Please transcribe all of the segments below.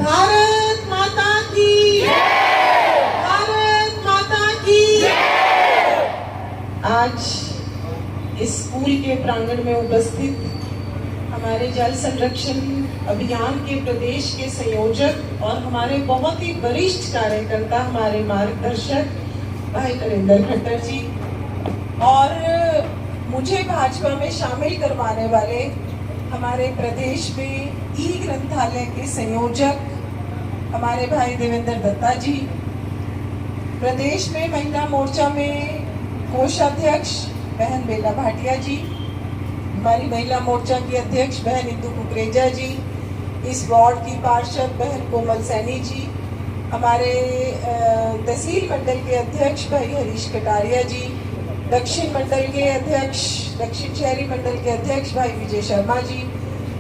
भारत माता की जय। भारत माता की जय। आज इस स्कूल के प्रांगण में उपस्थित हमारे जल संरक्षण अभियान के प्रदेश के संयोजक और हमारे बहुत ही वरिष्ठ कार्यकर्ता, हमारे मार्गदर्शक भाई नरेंद्र खट्टर जी, और मुझे भाजपा में शामिल करवाने वाले हमारे प्रदेश में ई ग्रंथालय के संयोजक हमारे भाई देवेंद्र दत्ता जी, प्रदेश में महिला मोर्चा में कोषाध्यक्ष बहन बेला भाटिया जी, हमारी महिला मोर्चा की अध्यक्ष बहन इंदु कुकरेजा जी, इस वार्ड की पार्षद बहन कोमल सैनी जी, हमारे तहसील मंडल के अध्यक्ष भाई हरीश कटारिया जी, दक्षिण मंडल के अध्यक्ष, दक्षिण शहरी मंडल के अध्यक्ष भाई विजय शर्मा जी,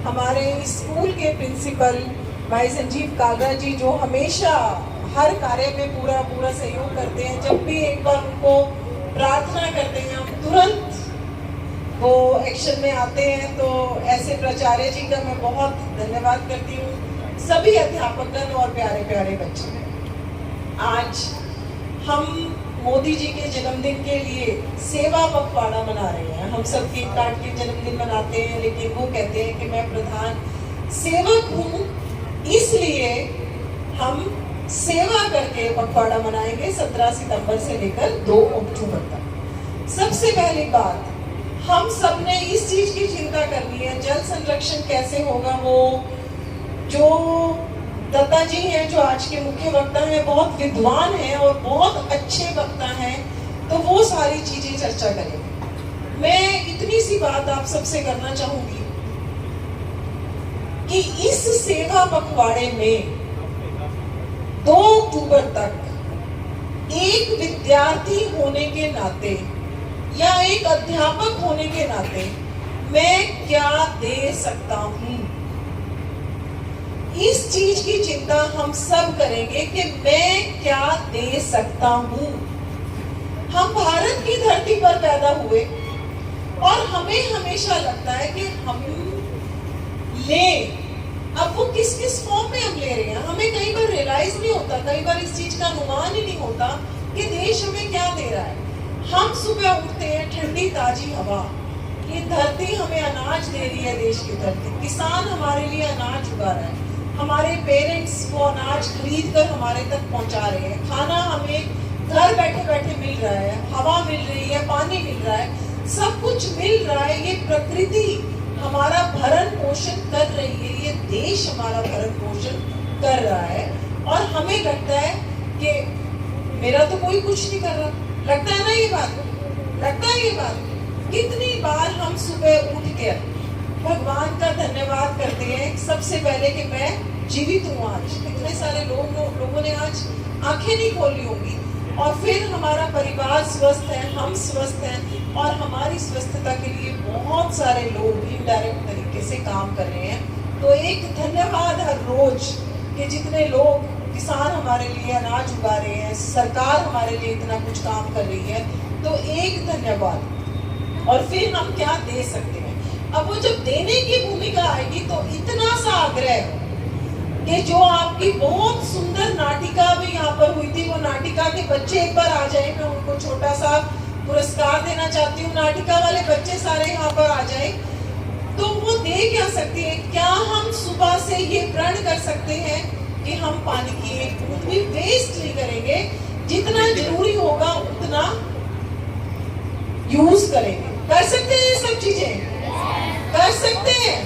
हमारे स्कूल के प्रिंसिपल भाई संजीव कालरा जी, जो हमेशा हर कार्य में पूरा सहयोग करते हैं। जब भी एक बार उनको प्रार्थना करते हैं हम तुरंत वो एक्शन में आते हैं। तो ऐसे प्राचार्य जी का मैं बहुत धन्यवाद करती हूँ, सभी अध्यापकगण और प्यारे प्यारे बच्चे। आज हम मोदी जी के जन्मदिन के लिए सेवा पखवाड़ा मना रहे हैं। हम सब केक काट के जन्मदिन मनाते हैं, लेकिन वो कहते हैं कि मैं प्रधान सेवक हूँ, इसलिए हम सेवा करके पखवाड़ा मनाएंगे 17 सितंबर से लेकर 2 अक्टूबर तक। सबसे पहली बात, हम सब ने इस चीज की चिंता करनी है, जल संरक्षण कैसे होगा। वो जो दत्ता जी हैं, जो आज के मुख्य वक्ता हैं, बहुत विद्वान हैं और बहुत अच्छे वक्ता हैं, तो वो सारी चीजें चर्चा करेंगे। मैं इतनी सी बात आप सबसे करना चाहूंगी कि इस सेवा पखवाड़े में 2 अक्टूबर तक एक विद्यार्थी होने के नाते या एक अध्यापक होने के नाते मैं क्या दे सकता हूं, इस चीज की चिंता हम सब करेंगे कि मैं क्या दे सकता हूं। हम भारत की धरती पर पैदा हुए और हमें हमेशा लगता है कि हम ले, अब वो किस किस फॉर्म में हम ले रहे हैं, हमें कई बार रियलाइज नहीं होता, कई बार इस चीज का अनुमान ही नहीं होता कि देश हमें क्या दे रहा है। हम सुबह उठते हैं, ठंडी ताजी हवा, ये धरती हमें अनाज दे रही है, देश की धरती, किसान हमारे लिए अनाज उगा रहा है, हमारे पेरेंट्स वो अनाज खरीद कर हमारे तक पहुंचा रहे हैं, खाना हमें घर बैठे बैठे मिल रहा है, हवा मिल रही है, पानी मिल रहा है, सब कुछ मिल रहा है। ये प्रकृति हमारा भरण पोषण कर रही है, ये देश हमारा भरण पोषण कर रहा है, और हमें लगता है कि मेरा तो कोई कुछ नहीं कर रहा। लगता है ना ये बात, लगता है ये बात। कितनी बार हम सुबह उठ के भगवान का धन्यवाद करते हैं सबसे पहले कि मैं जीवित हूँ आज। इतने सारे लोगों ने आज आंखें नहीं खोली होंगी, और फिर हमारा परिवार स्वस्थ है, हम स्वस्थ हैं, और हमारी स्वस्थता के लिए बहुत सारे लोग इनडायरेक्ट तरीके से काम कर रहे हैं। तो एक धन्यवाद हर रोज कि जितने लोग, किसान हमारे लिए अनाज उगा रहे हैं, सरकार हमारे लिए इतना कुछ काम कर रही है, तो एक धन्यवाद। और फिर हम क्या दे सकते हैं। अब वो जब देने की भूमिका आएगी तो इतना सा आग्रह कि जो आपकी बहुत सुंदर नाटिका भी यहाँ पर हुई थी, वो नाटिका के बच्चे एक बार आ जाए, मैं उनको छोटा सा पुरस्कार देना चाहती हूँ। नाटिका वाले बच्चे सारे यहाँ पर आ जाए, तो वो दे क्या सकती है। क्या हम सुबह से ये प्रण कर सकते हैं कि हम पानी की एक बूंद भी वेस्ट नहीं करेंगे, जितना जरूरी होगा उतना यूज करेंगे। कर सकते हैं ये सब चीजें, कर सकते हैं।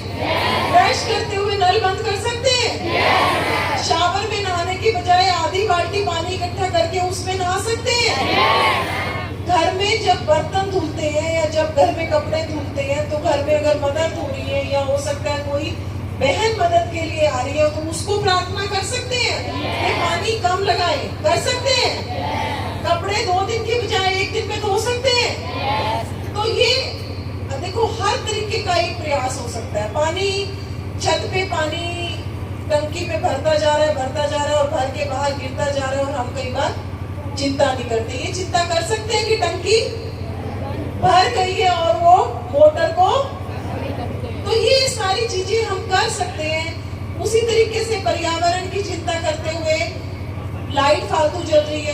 ब्रश करते हुए नल बंद कर सकते हैं। शावर में नहाने की बजाय आधी बाल्टी पानी इकट्ठा करके उसमें नहा सकते हैं। घर में जब बर्तन धुलते हैं या जब घर में कपड़े धुलते हैं, तो घर में अगर मदद हो रही है या हो सकता है कोई बहन मदद के लिए आ रही है, तो उसको प्रार्थना कर सकते हैं कि पानी कम लगाए। कर सकते हैं। कपड़े 2 दिन की बजाय 1 दिन में धो सकते हैं। तो ये देखो, हर तरीके का एक प्रयास हो सकता है। पानी छत पे, पानी टंकी पे भरता जा रहा है और भर के बाहर गिरता जा रहा है, और हम कई बार चिंता नहीं करते। ये चिंता कर सकते हैं कि टंकी भर गई है और वो मोटर को, तो ये सारी चीजें हम कर सकते हैं। उसी तरीके से पर्यावरण की चिंता करते हुए लाइट फालतू जल रही है,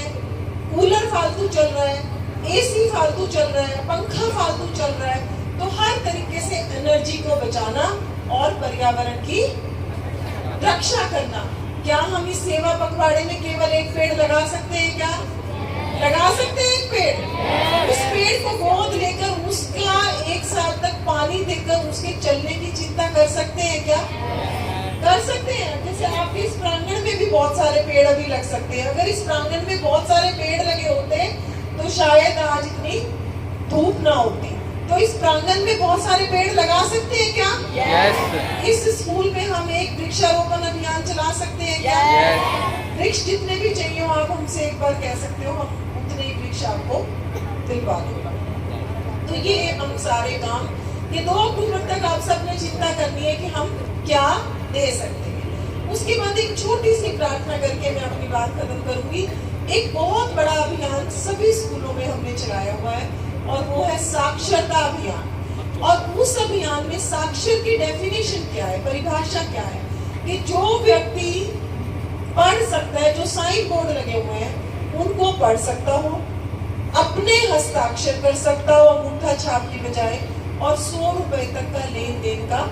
कूलर फालतू चल रहा है, एसी फालतू चल रहा है, पंखा फालतू चल रहा है। तो हर तरीके से एनर्जी को बचाना और पर्यावरण की रक्षा करना। क्या हम इस सेवा पखवाड़े में केवल एक पेड़ लगा सकते हैं? क्या लगा सकते हैं एक पेड़? उस पेड़ को गोद लेकर उसका 1 साल तक पानी देकर उसके चलने की चिंता कर सकते हैं? क्या कर सकते हैं? जैसे आपके इस प्रांगण में भी बहुत सारे पेड़ अभी लग सकते हैं। अगर इस प्रांगण में बहुत सारे पेड़ लगे होते तो शायद आज इतनी धूप ना होती। तो इस प्रांगण में बहुत सारे पेड़ लगा सकते हैं क्या? yes. इस स्कूल में हम एक वृक्षारोपण अभियान चला सकते हैं क्या? yes. वृक्ष जितने भी चाहिए हो आप हमसे एक बार कह सकते हो, हम उतने ही वृक्ष आपको दिलवा देंगे। तो ये हम सारे काम, ये 2 अक्टूबर तक आप सबने चिंता करनी है कि हम क्या दे सकते हैं। उसके बाद एक छोटी सी प्रार्थना करके मैं अपनी बात खत्म करूंगी। एक बहुत बड़ा अभियान सभी स्कूलों में हमने चलाया हुआ है और वो है साक्षरता अभियान। और उस अभियान में साक्षर की डेफिनेशन क्या है, परिभाषा क्या है कि जो व्यक्ति पढ़ सकता है, जो साइन बोर्ड लगे हुए हैं उनको पढ़ सकता हो, अपने हस्ताक्षर कर सकता हो अंगूठा छाप की बजाय, और 100 रुपए तक का लेन देन का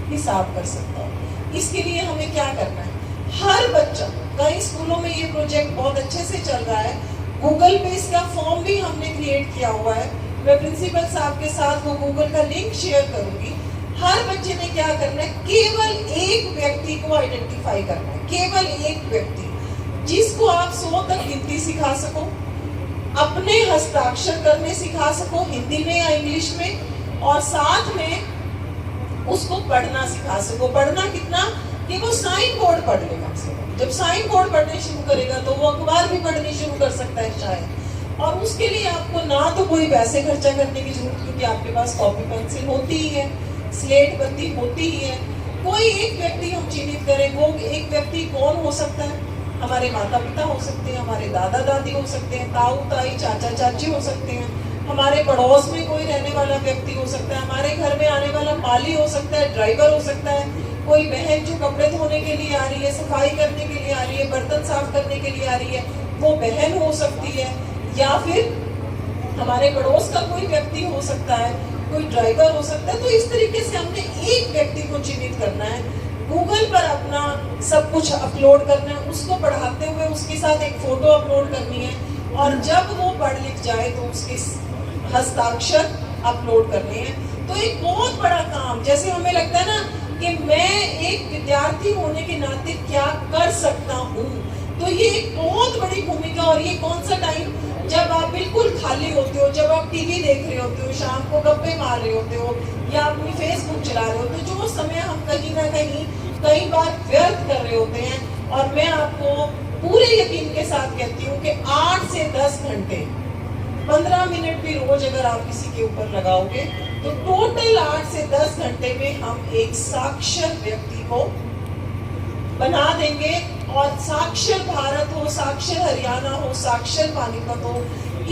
हिसाब कर सकता हो। इसके लिए हमें क्या करना है? हर बच्चा, कई स्कूलों में ये प्रोजेक्ट बहुत अच्छे से चल रहा है, गूगल पे इसका फॉर्म भी हमने क्रिएट किया हुआ है। मैं प्रिंसिपल साहब के साथ वो गूगल का लिंक शेयर करूंगी। हर बच्चे ने क्या करना है? केवल एक व्यक्ति को आइडेंटिफाई करना है, केवल एक व्यक्ति जिसको आप 100 तक गिनती सिखा सको, अपने हस्ताक्षर करने सिखा सको हिंदी में या इंग्लिश में, और साथ में उसको पढ़ना सिखा सको। पढ़ना कितना कि वो साइन बोर्ड पढ़ लेगा। जब साइन बोर्ड पढ़ने शुरू करेगा तो वो अखबार भी पढ़नी शुरू कर सकता है शायद। और उसके लिए आपको ना तो कोई पैसे खर्चा करने की जरूरत, क्योंकि आपके पास कॉपी पेंसिल होती ही है, स्लेट बत्ती होती ही है। कोई एक व्यक्ति हम चिन्हित करें। वो एक व्यक्ति कौन हो सकता है? हमारे माता पिता हो सकते हैं, हमारे दादा दादी हो सकते हैं, ताऊ ताई चाचा चाची हो सकते हैं, हमारे पड़ोस में कोई रहने वाला व्यक्ति हो सकता है, हमारे घर में आने वाला माली हो सकता है, ड्राइवर हो सकता है, कोई बहन जो कपड़े धोने के लिए आ रही है, सफाई करने के लिए आ रही है, बर्तन साफ करने के लिए आ रही है, वो बहन हो सकती है, या फिर हमारे पड़ोस का कोई व्यक्ति हो सकता है, कोई ड्राइवर हो सकता है। तो इस तरीके से हमने एक व्यक्ति को चिन्हित करना है, गूगल पर अपना सब कुछ अपलोड करना है, उसको पढ़ाते हुए उसके साथ एक फोटो अपलोड करनी है, और जब वो पढ़ लिख जाए तो उसके हस्ताक्षर अपलोड करने हैं। तो एक बहुत बड़ा काम, जैसे हमें लगता है ना कि मैं एक विद्यार्थी होने के नाते क्या कर सकता हूँ, तो ये एक बहुत बड़ी भूमिका। और ये कौन सा टाइम? जब आप बिल्कुल खाली होते हो, जब आप टीवी देख रहे होते हो, शाम को गप्पे मार रहे होते हो, या अपनी फेसबुक चला रहे हो, तो जो समय हम कहीं ना कहीं कई बार व्यर्थ कर रहे होते हैं। और मैं आपको पूरे यकीन के साथ कहती हूँ कि 8 से 10 घंटे, 15 मिनट भी रोज अगर आप किसी के ऊपर लगाओगे तो टोटल 8 से 10 घंटे में हम एक साक्षर व्यक्ति को बना देंगे। और साक्षर भारत हो, साक्षर हरियाणा हो, साक्षर पानीपत हो,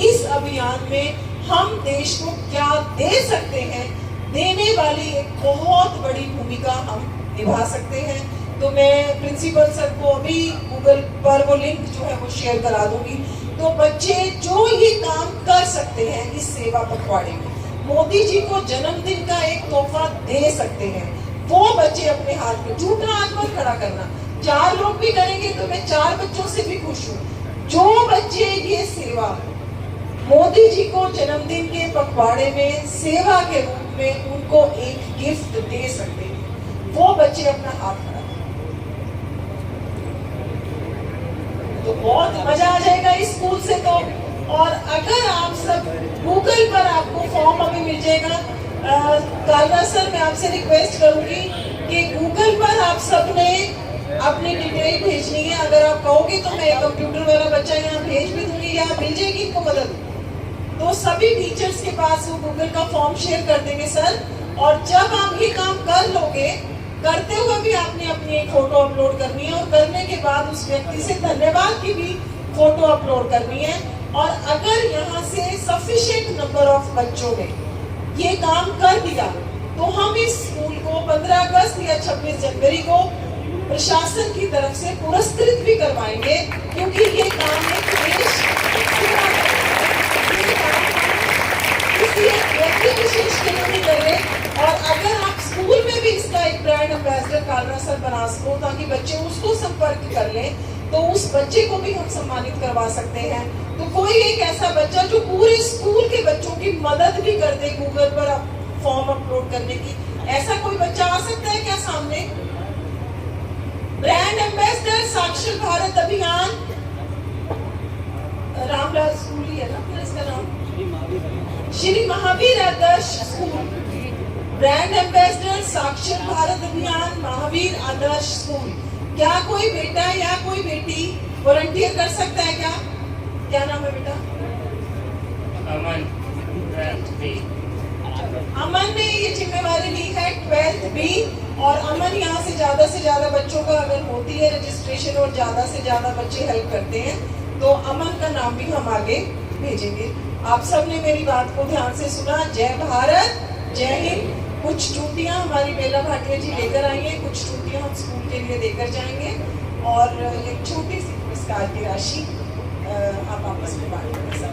इस अभियान में हम देश को क्या दे सकते हैं, देने वाली एक बहुत बड़ी भूमिका हम निभा सकते हैं। तो मैं प्रिंसिपल सर को अभी गूगल पर वो लिंक जो है वो शेयर करा दूंगी। तो बच्चे जो ये काम कर सकते हैं इस सेवा पखवाड़े में, मोदी जी को जन्मदिन का एक तोहफा दे सकते हैं, वो बच्चे अपने हाथ में, झूठा हाथ पर खड़ा करना, 4 लोग भी करेंगे तो मैं 4 बच्चों से भी खुश हूँ। जो बच्चे ये सेवा मोदी जी को जन्मदिन के पखवाड़े में सेवा के रूप में उनको एक गिफ्ट दे सकते हैं, वो बच्चे अपना हाथ खड़ा करें, तो बहुत मजा आ जाएगा इस स्कूल से। तो और अगर आप सब गूगल पर आपको फॉर्म अभी मिल जाएगा, कालरा सर मैं आपसे रिक्वेस्ट करूंगी कि गूगल पर आप सबने अपनी डिटेल भेजनी है। अगर आप कहोगे तो मैं कंप्यूटर वाला बच्चा यहाँ भेज भी दूंगी, या मिल जाएगी इनको मदद, तो सभी टीचर्स के पास वो गूगल का फॉर्म शेयर कर देंगे सर। और जब आप ये काम कर लोगे, करते हुए भी आपने अपनी एक फोटो अपलोड करनी है, और करने के बाद उस व्यक्ति से धन्यवाद की भी फोटो अपलोड करनी है। और अगर यहाँ से सफिशिएंट नंबर ऑफ बच्चों ने ये काम कर दिया तो हम इस स्कूल को 15 अगस्त या 26 जनवरी को प्रशासन की तरफ से पुरस्कृत भी करवाएंगे, क्योंकि ये काम एक देश पूरा ये काम किसी एक व्यक्ति विशेष के लिए नहीं कर रहे। और अगर आप स्कूल में भी इसका एक ब्रांड एम्बेसडर कालरा सर बना सको ताकि बच्चे उसको संपर्क कर लें, तो उस बच्चे को भी हम सम्मानित करवा सकते हैं। तो कोई एक ऐसा बच्चा जो पूरे स्कूल के बच्चों की मदद भी कर दे गूगल पर फॉर्म अपलोड करने की, ऐसा कोई बच्चा आ सकता है क्या सामने? ब्रांड एम्बेसडर साक्षर भारत अभियान, रामलाल स्कूल ही है ना फिर इसका नाम, श्री महावीर आदर्श स्कूल। ब्रांड एम्बेसडर साक्षर भारत अभियान महावीर आदर्श स्कूल। क्या कोई बेटा या कोई बेटी वॉलंटियर कर सकता है क्या? क्या नाम है बेटा? अमन, 12th B। अमन ने ये जिम्मेवारी ली है 12th B, और अमन यहाँ से ज्यादा बच्चों का अगर होती है रजिस्ट्रेशन और ज्यादा से ज्यादा बच्चे हेल्प करते हैं तो अमन का नाम भी हम आगे भेजेंगे। आप सब ने मेरी बात को ध्यान से सुना। जय भारत, जय हिंद। कुछ चूटियां हमारी बेला भाटिया जी लेकर आई हैं, कुछ चूटियां हम स्कूल के लिए देकर जाएंगे, और एक छोटी सी पुरस्कार की राशि आप आपस में बांटेंगे सब।